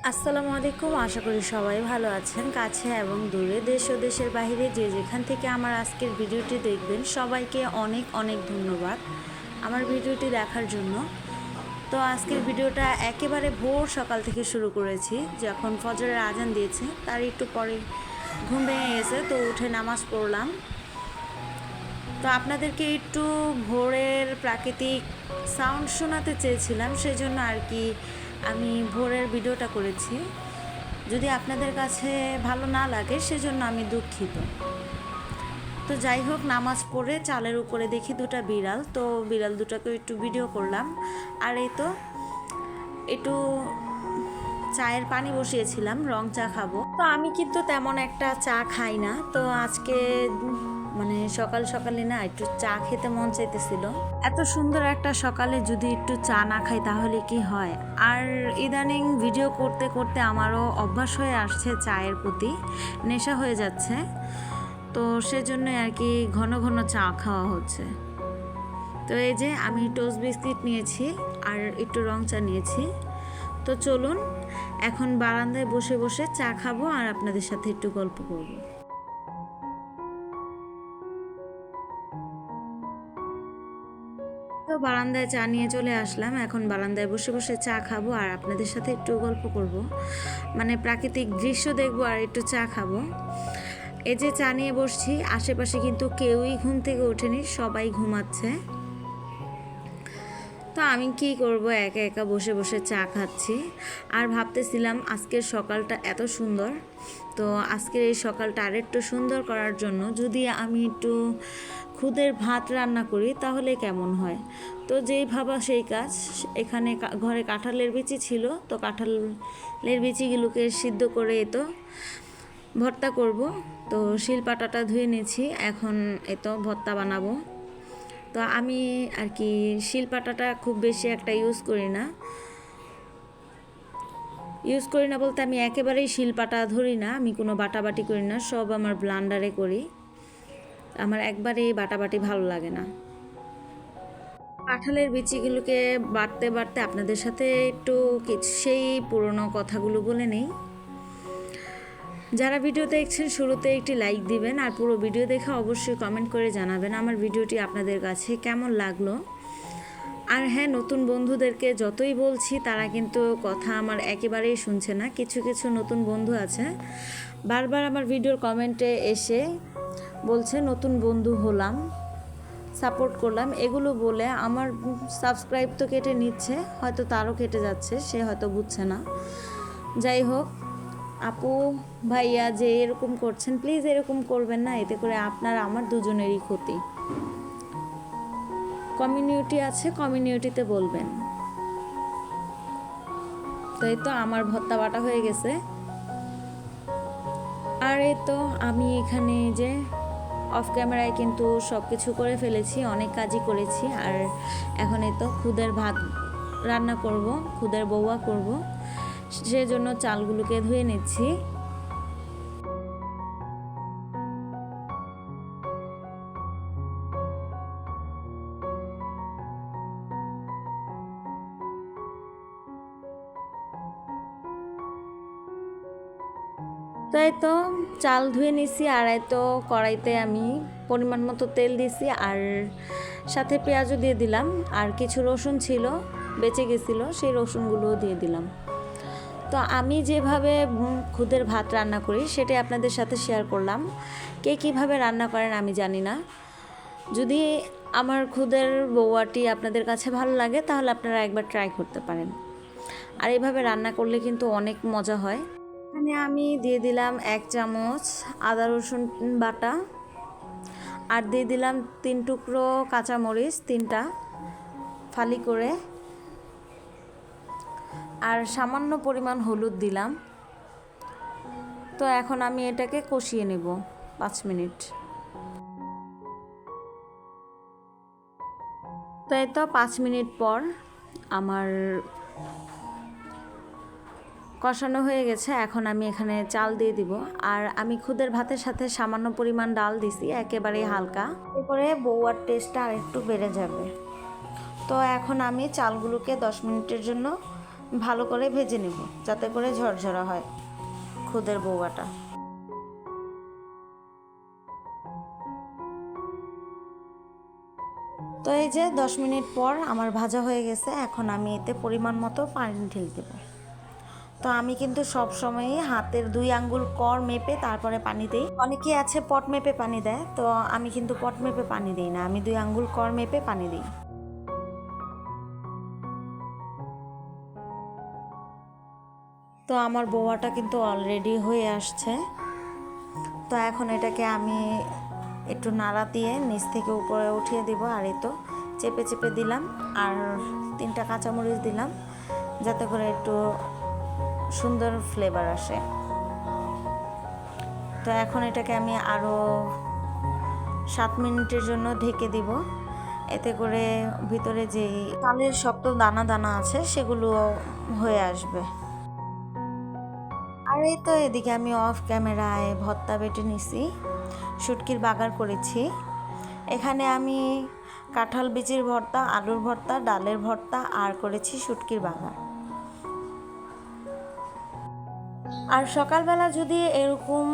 আসসালামু আলাইকুম। আশা করি সবাই ভালো আছেন। কাছে এবং দূরে, দেশ ও দেশের বাইরে যে যেখান থেকে আমার আজকের ভিডিওটি দেখবেন সবাইকে অনেক অনেক ধন্যবাদ আমার ভিডিওটি দেখার জন্য। তো আজকের ভিডিওটা একেবারে ভোর সকাল থেকে শুরু করেছি। যখন ফজরের আজান দিয়েছে তার একটু পরে ঘুম ভেঙে গেছে, তো উঠে নামাজ পড়লাম। তো আপনাদেরকে একটু ভোরের প্রাকৃতিক সাউন্ড শোনাতে চেয়েছিলাম, সেজন্য আর কি আমি ভোরের ভিডিওটা করেছি। যদি আপনাদের কাছে ভালো না লাগে সেজন্য আমি দুঃখিত। তো যাই হোক, নামাজ পড়ে চালের উপরে দেখি দুটা বিড়াল, তো বিড়াল দুটাকে একটু ভিডিও করলাম। আর এই তো একটু চায়ের পানি বসিয়েছিলাম, রং চা খাবো। তো আমি কিন্তু তেমন একটা চা খাই না, তো আজকে সকাল সকালে না একটু চা খেতে মন চাইতেছিল। এত সুন্দর একটা সকালে যদি একটু চা না খাই তাহলে কি হয়। আর ইদানিং ভিডিও করতে করতে আমারও অভ্যাস হয়ে আসছে, চায়ের প্রতি নেশা হয়ে যাচ্ছে। তো সেজন্যই আর কি ঘন ঘন চা খাওয়া হচ্ছে। তো এই যে আমি টোস্ট বিস্কিট নিয়েছি আর একটু রং চা নিয়েছি। তো চলুন এখন বারান্দায় বসে বসে চা খাবো আর আপনাদের সাথে একটু গল্প করব। তো বারান্দায় চা নিয়ে চলে আসলাম। এখন বারান্দায় বসে বসে চা খাবো আর আপনাদের সাথে একটু গল্প করব, প্রাকৃতিক দৃশ্য দেখবো আর একটু চা খাবো। এই যে চা নিয়ে বসছি, আশেপাশে কিন্তু কেউই ঘুম থেকে ওঠেনি, সবাই ঘুমাচ্ছে। তো আমি কি করব, একা একা বসে বসে চা খাচ্ছি আর ভাবতেছিলাম আজকের সকালটা এত সুন্দর। তো আজকের এই সকালটা আরেকটু সুন্দর করার জন্য যদি আমি একটু খুদের ভাত রান্না করি তাহলে কেমন হয়। তো যেই ভাবা সেই কাজ। এখানে ঘরে কাঁঠালের বিচি ছিল, তো কাঁঠালের বিচিগুলোকে সিদ্ধ করে তো ভর্তা করব। তো শিলপাটাটা ধুয়ে নিয়েছি, এখন ভর্তা বানাবো। তো আমি আর কি শিলপাটাটা খুব বেশি একটা ইউজ করি না বলতে আমি একেবারেই শিলপাটা ধরি না, আমি কোনো বাটাবাটি করি না, সব আমার ব্লান্ডারে করি। আমার একবারেই বাটাবাটি ভালো লাগে না। কাঁঠালের বিচিগুলোকে বাটতে বাটতে আপনাদের সাথে একটু সেই পুরনো কথাগুলো বলে নেই। যারা ভিডিও দেখছেন শুরুতে একটি লাইক দিবেন আর পুরো ভিডিও দেখে অবশ্যই কমেন্ট করে জানাবেন আমার ভিডিওটি আপনাদের কাছে কেমন লাগলো। আর হ্যাঁ, নতুন বন্ধুদেরকে যতই বলছি তারা কিন্তু কথা আমার একেবারেই শুনছে না। কিছু কিছু নতুন বন্ধু আছে বারবার আমার ভিডিওর কমেন্টে এসে বলছে নতুন বন্ধু হলাম, সাপোর্ট করলাম, এগুলো বলে আমার সাবস্ক্রাইব তো কেটে নিচ্ছে, হয়তো তারও কেটে যাচ্ছে, সে হয়তো বুঝছে না। যাই হোক, আপু ভাইয়া যে এরকম করছেন প্লিজ এরকম করবেন না, এতে করে আপনার আমার দুজনেরই ক্ষতি। কমিউনিটি আছে, কমিউনিটিতে বলবেন। তো এই তো আমার ভর্তা বাটা হয়ে গেছে। আর এই তো আমি এখানে যে অফ ক্যামেরায় কিন্তু সব কিছু করে ফেলেছি, অনেক কাজই করেছি। আর এখন এই তো খুদের ভাত রান্না করব, খুদের বউয়া করব, সেজন্য চালগুলোকে ধুয়ে নিচ্ছি। তো এই তো চাল ধুয়ে নিছি আর এই তো কড়াইতে আমি পরিমাণ মতো তেল দিছি আর সাথে পেঁয়াজও দিয়ে দিলাম আর কিছু রসুন ছিল বেঁচে গেছিলো, সেই রসুনগুলোও দিয়ে দিলাম। তো আমি যেভাবে খুদের ভাত রান্না করি সেটাই আপনাদের সাথে শেয়ার করলাম। কে কীভাবে রান্না করেন আমি জানি না। যদি আমার খুদের বউয়াটি আপনাদের কাছে ভালো লাগে তাহলে আপনারা একবার ট্রাই করতে পারেন। আর এইভাবে রান্না করলে কিন্তু অনেক মজা হয়। এখানে আমি দিয়ে দিলাম 1 চামচ আদা রসুন বাটা আর দিয়ে দিলাম 3 টুকরো কাঁচামরিচ, 3টা ফালি করে, আর সামান্য পরিমাণ হলুদ দিলাম। তো এখন আমি এটাকে কষিয়ে নেব 5 মিনিট। তো এই তো 5 মিনিট পর আমার কষানো হয়ে গেছে। এখন আমি এখানে চাল দিয়ে দিব আর আমি খুদের ভাতের সাথে সামান্য পরিমাণ ডাল দিছি, একেবারেই হালকা, এরপরে বউয়ার টেস্টটা আর একটু বেড়ে যাবে। তো এখন আমি চালগুলোকে 10 মিনিটের জন্য ভালো করে ভেজে নেব যাতে করে ঝরঝরা হয় খুদের বৌয়াটা। তো এই যে 10 মিনিট পর আমার ভাজা হয়ে গেছে। এখন আমি এতে পরিমাণ মতো পানি ঢেলে দেব। তো আমি কিন্তু সব সময়ই হাতের 2 আঙ্গুল কর মেপে তারপরে পানি দিই। অনেকেই আছে পট মেপে পানি দেয়, তো আমি কিন্তু পট মেপে পানি দিই না, আমি 2 আঙ্গুল কর মেপে পানি দিই। তো আমার বৌয়াটা কিন্তু অলরেডি হয়ে আসছে। তো এখন এটাকে আমি একটু নাড়া দিয়ে নিচ থেকে উপরে উঠিয়ে দিব। আর এই তো চেপে চেপে দিলাম, আর 3টা কাঁচামরিচ দিলাম যাতে করে একটু সুন্দর ফ্লেভার আসে। তো এখন এটাকে আমি আরও 7 মিনিটের জন্য ঢেকে দিব, এতে করে ভিতরে যে চালের শক্ত দানা দানা আছে সেগুলো হয়ে আসবে। আর এই তো এদিকে আমি অফ ক্যামেরায় ভর্তা বেটে নিছি, শুটকির বাগার করেছি। এখানে আমি কাঁঠাল বিচির ভর্তা, আলুর ভর্তা, ডালের ভর্তা আর করেছি শুটকির বাগার। আর সকালবেলা যদি এরকম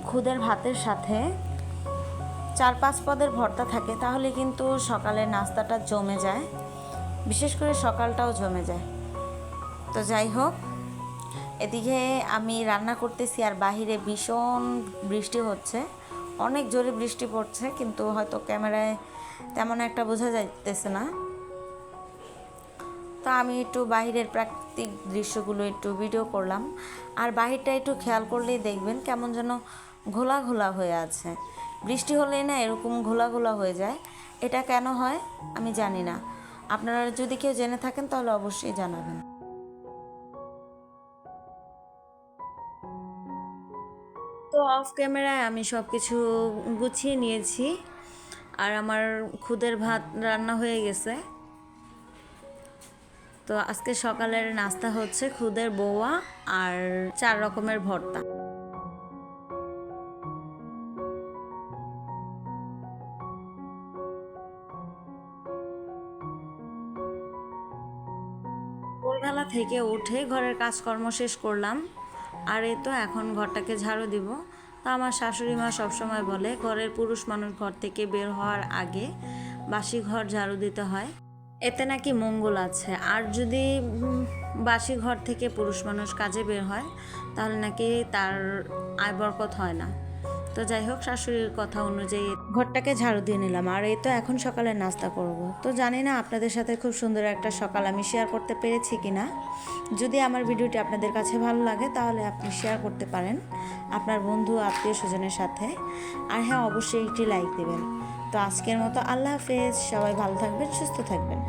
খুদের ভাতের সাথে 4-5 পদের ভর্তা থাকে তাহলে কিন্তু সকালের নাস্তাটা জমে যায়, বিশেষ করে সকালটাও জমে যায়। তো যাই হোক, এদিকে আমি রান্না করতেছি আর বাহিরে ভীষণ বৃষ্টি হচ্ছে, অনেক জোরে বৃষ্টি পড়ছে, কিন্তু হয়তো ক্যামেরায় তেমন একটা বোঝা যাইতেছে না। তো আমি একটু বাহিরের প্রাকৃতিক দৃশ্যগুলো একটু ভিডিও করলাম। আর বাহিরটা একটু খেয়াল করলেই দেখবেন কেমন যেন ঘোলা ঘোলা হয়ে আছে। বৃষ্টি হলেই না এরকম ঘোলা ঘোলা হয়ে যায়, এটা কেন হয় আমি জানি না। আপনারা যদি কেউ জেনে থাকেন তাহলে অবশ্যই জানাবেন। তো অফ ক্যামেরায় আমি সব কিছু গুছিয়ে নিয়েছি, আর আমার খুদের ভাত রান্না হয়ে গেছে। তো আজকে সকালের নাস্তা হচ্ছে খুদের বৌয়া আর 4 রকমের ভর্তা। ভোরবেলা থেকে উঠে ঘরের কাজকর্ম শেষ করলাম, আর এই তো এখন ঘরটাকে ঝাড়ু দিব। তা আমার শাশুড়ি মা সবসময় বলে ঘরের পুরুষ মানুষ ঘর থেকে বের হওয়ার আগে বাসি ঘর ঝাড়ু দিতে হয়, এতে নাকি মঙ্গল আছে। আর যদি বাসি ঘর থেকে পুরুষ মানুষ কাজে বের হয় তাহলে নাকি তার আয় বরকত হয় না। তো যাই হোক, শাশুড়ির কথা অনুযায়ী ঘরটাকে ঝাড়ু দিয়ে নিলাম। আর এই তো এখন সকালে নাস্তা করব। তো জানি না আপনাদের সাথে খুব সুন্দর একটা সকাল আমি শেয়ার করতে পেরেছি কিনা। যদি আমার ভিডিওটি আপনাদের কাছে ভালো লাগে তাহলে আপনি শেয়ার করতে পারেন আপনার বন্ধু আত্মীয় স্বজনের সাথে। আর হ্যাঁ, অবশ্যই একটি লাইক দেবেন। তো আজকের মতো আল্লাহ হাফেজ, সবাই ভালো থাকবেন, সুস্থ থাকবেন।